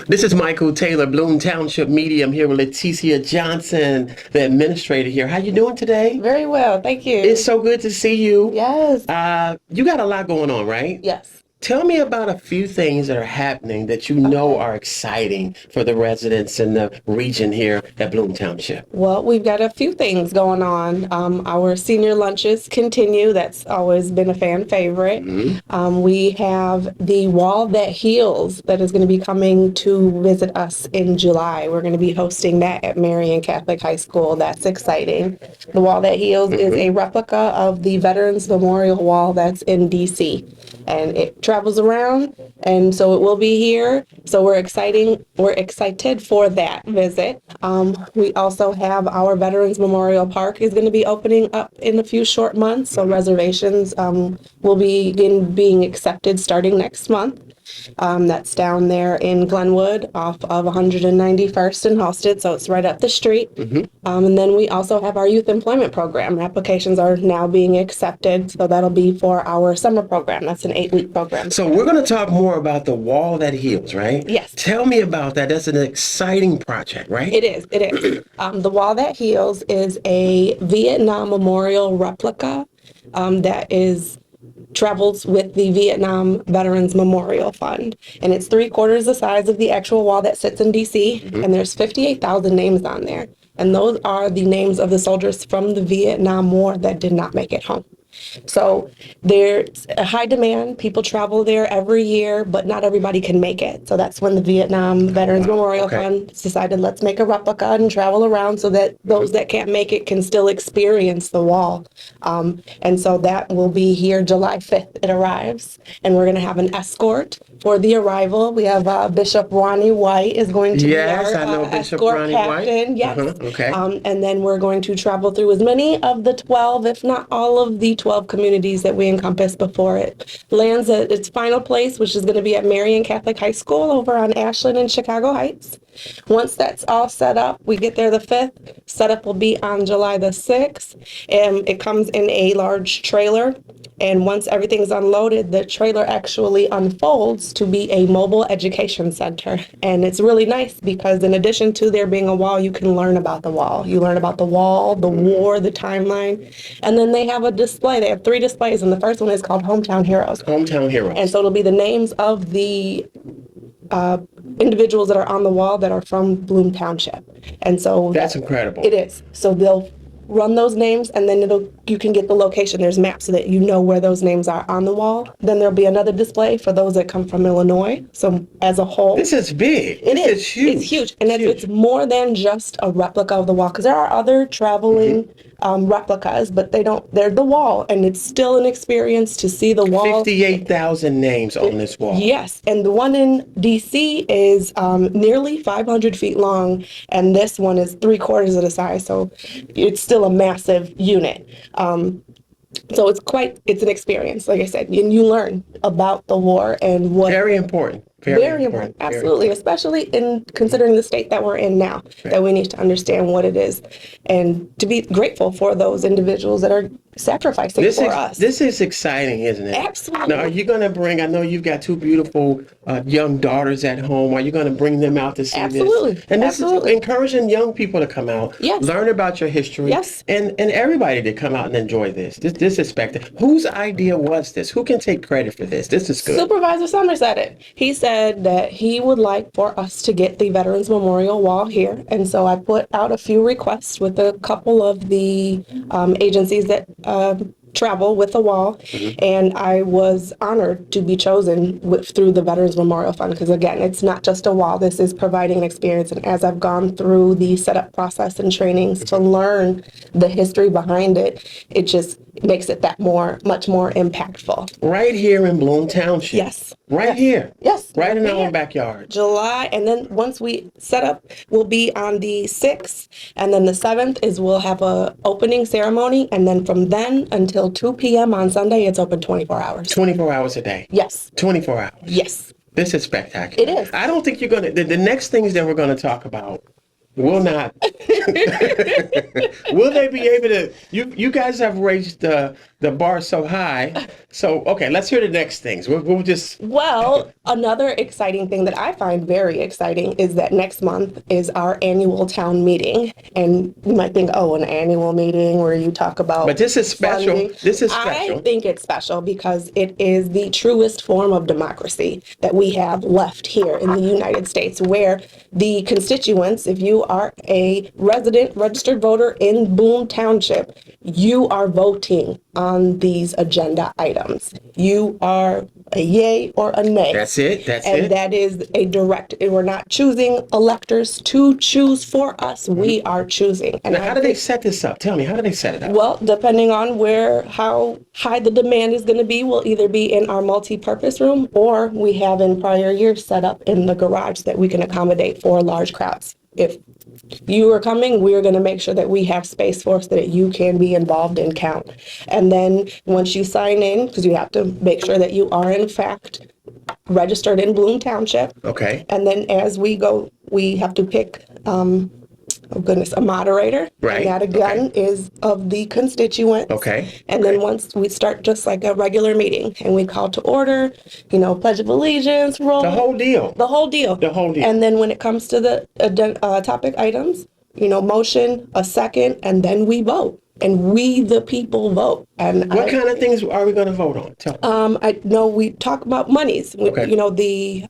This is Michael Taylor, Bloom Township Media. I'm here with Leticia Johnson, the administrator here. How you doing today? Very well, thank you. It's so good to see you. Yes. You got a lot going on, right? Yes. Tell me about a few things that are happening that you know are exciting for the residents in the region here at Bloom Township. Well, we've got a few things going on. Our senior lunches continue. That's always been a fan favorite. We have the Wall That Heals that is going to be coming to visit us in July. We're going to be hosting that at Marion Catholic High School. That's exciting. The Wall That Heals is a replica of the Veterans Memorial Wall that's in DC. And it travels around, and so it will be here. So we're excited for that visit. We also have our Veterans Memorial Park is going to be opening up in a few short months. So reservations will begin being accepted starting next month. That's down there in Glenwood off of 191st and Halsted, so it's right up the street. And then we also have our youth employment program. Applications are now being accepted, so that'll be for our summer program. That's an 8-week program. So we're going to talk more about the Wall That Heals, right? Yes. Tell me about that. That's an exciting project, right? It is. The Wall That Heals is a Vietnam memorial replica that travels with the Vietnam Veterans Memorial Fund. And it's 3/4 the size of the actual wall that sits in DC. And there's 58,000 names on there. And those are the names of the soldiers from the Vietnam War that did not make it home. So there's a high demand. People travel there every year, but not everybody can make it. So that's when the Vietnam Veterans Memorial Fund decided, let's make a replica and travel around so that those that can't make it can still experience the wall. And so that will be here July 5th. It arrives, and we're going to have an escort for the arrival. We have Bishop Ronnie White is going to be our escort captain. Yes. And then we're going to travel through as many of the 12, if not all of the 12 communities that we encompass before it lands at its final place, which is going to be at Marion Catholic High School over on Ashland and Chicago Heights. Once that's all set up, we get there the 5th. Setup will be on July the 6th. And it comes in a large trailer. And once everything's unloaded, the trailer actually unfolds to be a mobile education center. And it's really nice because in addition to there being a wall, you can learn about the wall. You learn about the wall, the war, the timeline. And then they have a display. They have 3 displays, and the first one is called Hometown Heroes. Hometown Heroes. And so it'll be the names of the individuals that are on the wall that are from Bloom Township. And so that's incredible. It is. So they'll run those names, and then you can get the location. There's maps so that you know where those names are on the wall. Then there'll be another display for those that come from Illinois. So as a whole, this is big. This is huge. It's huge, and it's more than just a replica of the wall, because there are other traveling replicas, but they're the wall, and it's still an experience to see the wall. 58,000 names on this wall. Yes, and the one in DC is nearly 500 feet long, and this one is 3/4 of the size, so it's still a massive unit. So it's an experience, like I said, and you learn about the war and what. Very important. Very important. Absolutely. Especially in considering the state that we're in now, that we need to understand what it is and to be grateful for those individuals that are sacrificing for us. This is exciting, isn't it? Absolutely. Now, are you going to bring, I know you've got 2 beautiful young daughters at home. Are you going to bring them out to see this? And this is encouraging young people to come out, learn about your history, and everybody to come out and enjoy this. This is spectacular. Whose idea was this? Who can take credit for this? This is good. Supervisor Summers said it. He said that he would like for us to get the Veterans Memorial Wall here. And so I put out a few requests with a couple of the agencies that travel with the wall, and I was honored to be chosen through the Veterans Memorial Fund, because again, it's not just a wall. This is providing an experience, and as I've gone through the setup process and trainings to learn the history behind it, it just makes it much more impactful. Right here in Bloom Township. Yes. Right here. Yes. Right in our own backyard. July, and then once we set up, we'll be on the 6th, and then the 7th we'll have a opening ceremony, and then from then until 2 p.m. on Sunday, it's open 24 hours. 24 hours a day? Yes. 24 hours? Yes. This is spectacular. It is. I don't think you're going to, the next things that we're going to talk about will not. Will they be able to, you guys have raised the the bar so high. So, okay, let's hear the next things. We'll just... Well, another exciting thing that I find very exciting is that next month is our annual town meeting. And you might think, oh, an annual meeting where you talk about But this is special. funding. This is special. I think it's special because it is the truest form of democracy that we have left here in the United States, where the constituents, if you are a resident, registered voter in Boone Township, you are voting on these agenda items. You are a yay or a nay. That's it. And that is a direct, we're not choosing electors to choose for us. We are choosing. And now, how do they set this up? Tell me, how do they set it up? Well, depending on how high the demand is going to be, we'll either be in our multi-purpose room, or we have in prior years set up in the garage that we can accommodate for large crowds. If you are coming, we're going to make sure that we have space for us so that you can be involved and count. And then once you sign in, because you have to make sure that you are in fact registered in Bloom Township. Okay. And then as we go, we have to pick, a moderator. Right. And that again is of the constituents. Okay. And then once we start just like a regular meeting and we call to order, Pledge of Allegiance, roll. The whole deal. The whole deal. The whole deal. And then when it comes to the topic items, motion, a second, and then we vote. And we, the people, vote. And what kind of things are we going to vote on? Tell me. I know we talk about monies. Okay. The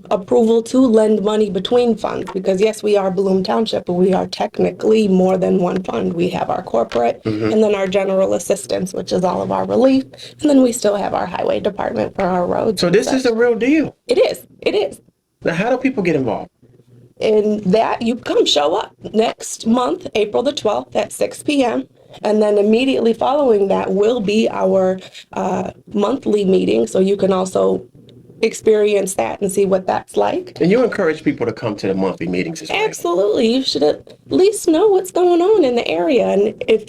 approval to lend money between funds, because yes, we are Bloom Township, but we are technically more than one fund. We have our corporate, and then our general assistance, which is all of our relief, and then we still have our highway department for our roads. So this is the real deal. It is. It is. Now, how do people get involved? And that you come show up next month, April the 12th at 6 p.m. And then immediately following that will be our monthly meeting. So you can also experience that and see what that's like. And you encourage people to come to the monthly meetings as well. Absolutely. You should at least know what's going on in the area. And if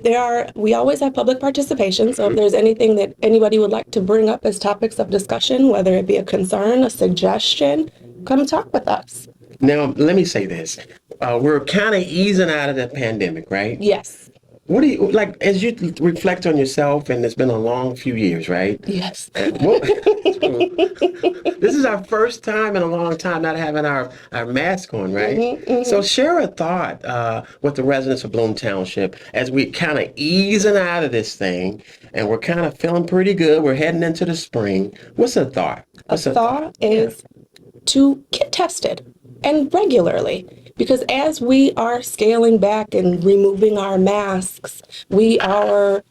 we always have public participation. So if there's anything that anybody would like to bring up as topics of discussion, whether it be a concern, a suggestion, come talk with us. Now, let me say this. We're kind of easing out of the pandemic, right? Yes. What do you, like, as you reflect on yourself, and it's been a long few years, right? Yes. This is our first time in a long time not having our mask on, right? Mm-hmm. So share a thought with the residents of Bloom Township as we kind of easing out of this thing, and we're kind of feeling pretty good. We're heading into the spring. What's a thought? A thought is to get tested, and regularly. Because as we are scaling back and removing our masks, we are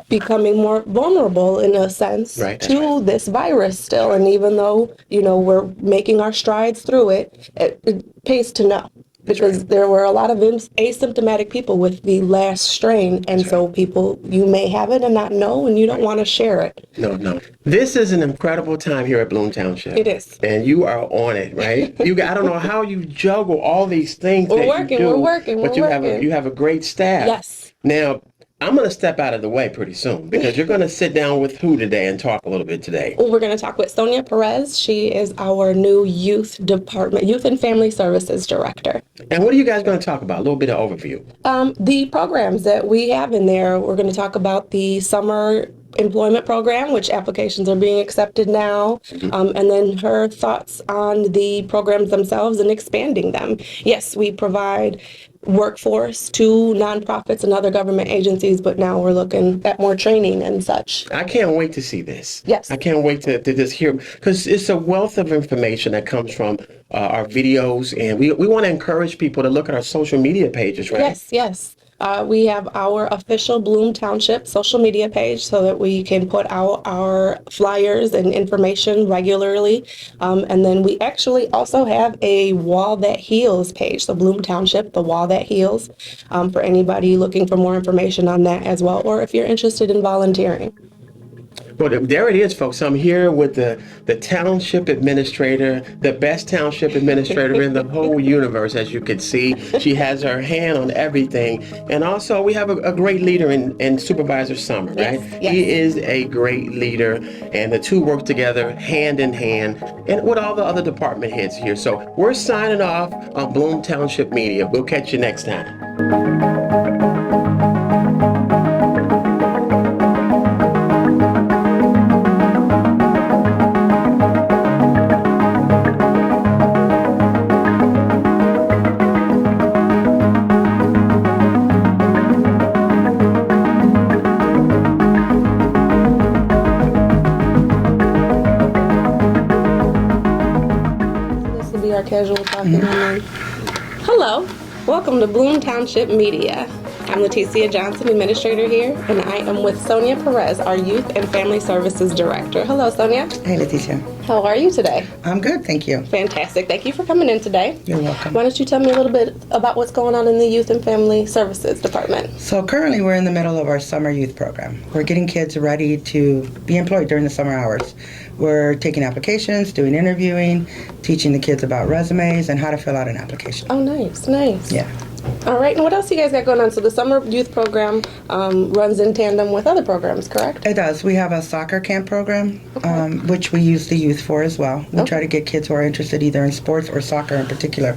becoming more vulnerable in a sense to this virus still. And even though, we're making our strides through it, it pays to know. Because there were a lot of asymptomatic people with the last strain. And so people, you may have it and not know, and you don't want to share it. No. This is an incredible time here at Bloom Township. It is. And you are on it, right? I don't know how you juggle all these things We're working. But you have a great staff. Yes. Now, I'm going to step out of the way pretty soon, because you're going to sit down with who today and talk a little bit today? We're going to talk with Sonia Perez. She is our new Youth and Family Services Director. And what are you guys going to talk about? A little bit of overview. The programs that we have in there. We're going to talk about the summer employment program, which applications are being accepted now, and then her thoughts on the programs themselves and expanding them. Yes, we provide workforce to nonprofits and other government agencies, but now we're looking at more training and such. I can't wait to see this. Yes. I can't wait to just hear, because it's a wealth of information that comes from our videos, and we want to encourage people to look at our social media pages, right? Yes. We have our official Bloom Township social media page so that we can put out our flyers and information regularly. And then we actually also have a Wall That Heals page. So Bloom Township, the Wall That Heals, for anybody looking for more information on that as well, or if you're interested in volunteering. Well, there it is, folks. I'm here with the township administrator, the best township administrator in the whole universe, as you can see. She has her hand on everything. And also, we have a great leader in Supervisor Summer, right? Yes. He is a great leader, and the two work together hand in hand, and with all the other department heads here. So we're signing off on Bloom Township Media. We'll catch you next time. our casual talking. Hello, welcome to Bloom Township Media. I'm Leticia Johnson, administrator here, and I am with Sonia Perez, our Youth and Family Services Director. Hello, Sonia. Hey, Leticia. How are you today? I'm good, thank you. Fantastic. Thank you for coming in today. You're welcome. Why don't you tell me a little bit about what's going on in the Youth and Family Services Department? So currently we're in the middle of our summer youth program. We're getting kids ready to be employed during the summer hours. We're taking applications, doing interviewing, teaching the kids about resumes and how to fill out an application. Oh, nice, nice. Yeah. All right, and what else you guys got going on? So the summer youth program runs in tandem with other programs, correct? It does. We have a soccer camp program, which we use the youth for as well. We try to get kids who are interested either in sports or soccer in particular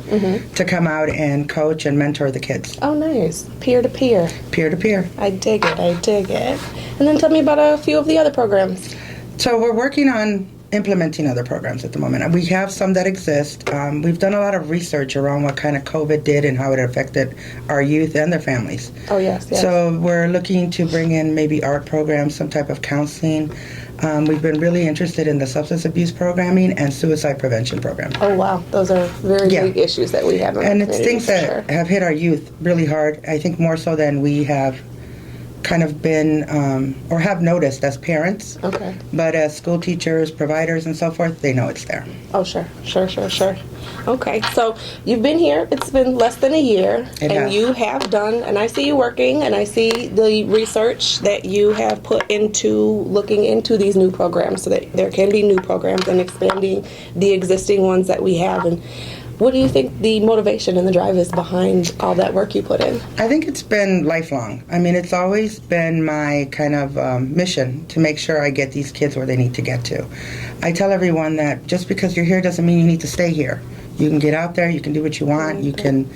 to come out and coach and mentor the kids. Oh, nice. Peer-to-peer. Peer-to-peer. I dig it, I dig it. And then tell me about a few of the other programs. So we're working on implementing other programs at the moment. We have some that exist. We've done a lot of research around what kind of COVID did and how it affected our youth and their families. Oh, yes, yes. So we're looking to bring in maybe art programs, some type of counseling. We've been really interested in the substance abuse programming and suicide prevention program. Oh, wow. Those are very big issues that we have in our community. And it's things that sure. have hit our youth really hard, I think more so than we have kind of been or have noticed as parents. Okay. But as school teachers, providers, and so forth, they know it's there. Oh, sure. Okay, so you've been here. It's been less than a year. You have done, and I see you working, and I see the research that you have put into looking into these new programs so that there can be new programs and expanding the existing ones that we have. And what do you think the motivation and the drive is behind all that work you put in? I think it's been lifelong. I mean, it's always been my kind of mission to make sure I get these kids where they need to get to. I tell everyone that just because you're here doesn't mean you need to stay here. You can get out there, you can do what you want, you can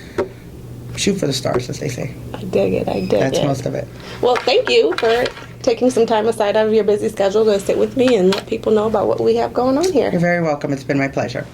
shoot for the stars, as they say. I dig it, That's most of it. Well, thank you for taking some time aside out of your busy schedule to sit with me and let people know about what we have going on here. You're very welcome. It's been my pleasure.